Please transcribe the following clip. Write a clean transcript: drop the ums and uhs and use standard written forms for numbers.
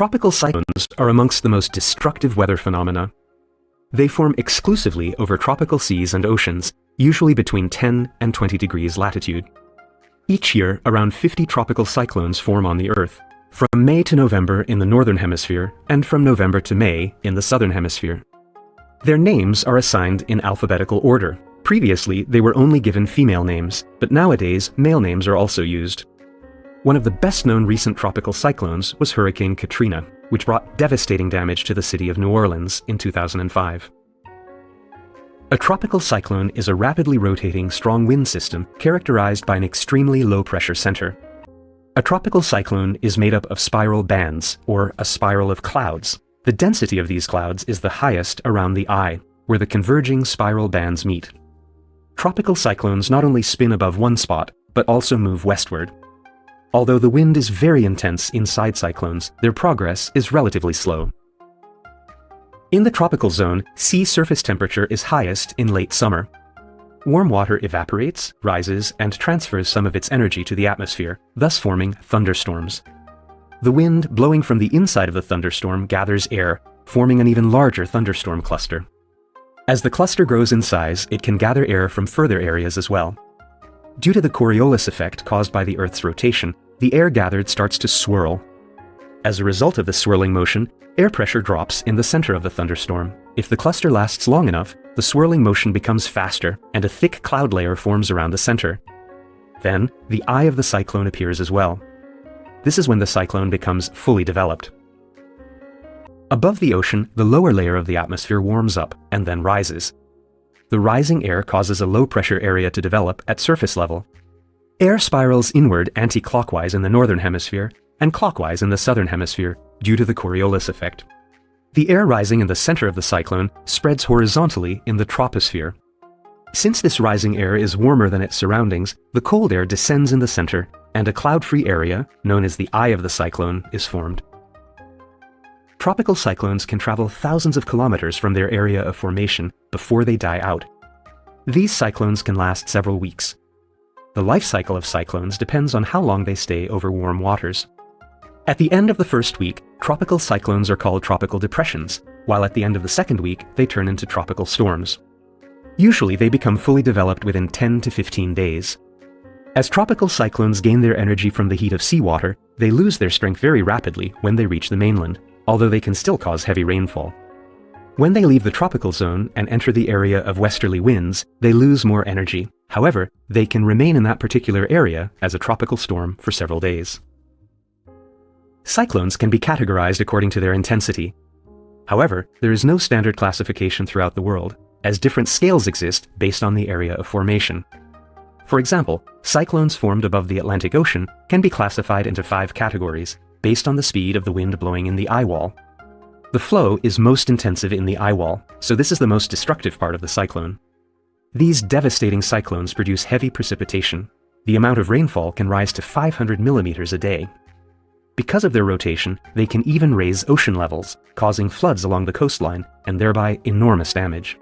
Tropical cyclones are amongst the most destructive weather phenomena. They form exclusively over tropical seas and oceans, usually between 10 and 20 degrees latitude. Each year, around 50 tropical cyclones form on the Earth, from May to November in the Northern Hemisphere and from November to May in the Southern Hemisphere. Their names are assigned in alphabetical order. Previously, they were only given female names, but nowadays, male names are also used. One of the best-known recent tropical cyclones was Hurricane Katrina, which brought devastating damage to the city of New Orleans in 2005. A tropical cyclone is a rapidly rotating, strong wind system characterized by an extremely low-pressure center. A tropical cyclone is made up of spiral bands, or a spiral of clouds. The density of these clouds is the highest around the eye, where the converging spiral bands meet. Tropical cyclones not only spin above one spot, but also move westward. Although the wind is very intense inside cyclones, their progress is relatively slow. In the tropical zone, sea surface temperature is highest in late summer. Warm water evaporates, rises, and transfers some of its energy to the atmosphere, thus forming thunderstorms. The wind blowing from the inside of the thunderstorm gathers air, forming an even larger thunderstorm cluster. As the cluster grows in size, it can gather air from further areas as well. Due to the Coriolis effect caused by the Earth's rotation, the air gathered starts to swirl. As a result of the swirling motion, air pressure drops in the center of the thunderstorm. If the cluster lasts long enough, the swirling motion becomes faster and a thick cloud layer forms around the center. Then, the eye of the cyclone appears as well. This is when the cyclone becomes fully developed. Above the ocean, the lower layer of the atmosphere warms up and then rises. The rising air causes a low-pressure area to develop at surface level. Air spirals inward anti-clockwise in the northern hemisphere and clockwise in the southern hemisphere due to the Coriolis effect. The air rising in the center of the cyclone spreads horizontally in the troposphere. Since this rising air is warmer than its surroundings, the cold air descends in the center, and a cloud-free area, known as the eye of the cyclone, is formed. Tropical cyclones can travel thousands of kilometers from their area of formation before they die out. These cyclones can last several weeks. The life cycle of cyclones depends on how long they stay over warm waters. At the end of the first week, tropical cyclones are called tropical depressions, while at the end of the second week, they turn into tropical storms. Usually, they become fully developed within 10 to 15 days. As tropical cyclones gain their energy from the heat of seawater, they lose their strength very rapidly when they reach the mainland, although they can still cause heavy rainfall. When they leave the tropical zone and enter the area of westerly winds, they lose more energy. However, they can remain in that particular area as a tropical storm for several days. Cyclones can be categorized according to their intensity. However, there is no standard classification throughout the world, as different scales exist based on the area of formation. For example, cyclones formed above the Atlantic Ocean can be classified into 5 categories, based on the speed of the wind blowing in the eye wall. The flow is most intensive in the eye wall, so this is the most destructive part of the cyclone. These devastating cyclones produce heavy precipitation. The amount of rainfall can rise to 500 millimeters a day. Because of their rotation, they can even raise ocean levels, causing floods along the coastline and thereby enormous damage.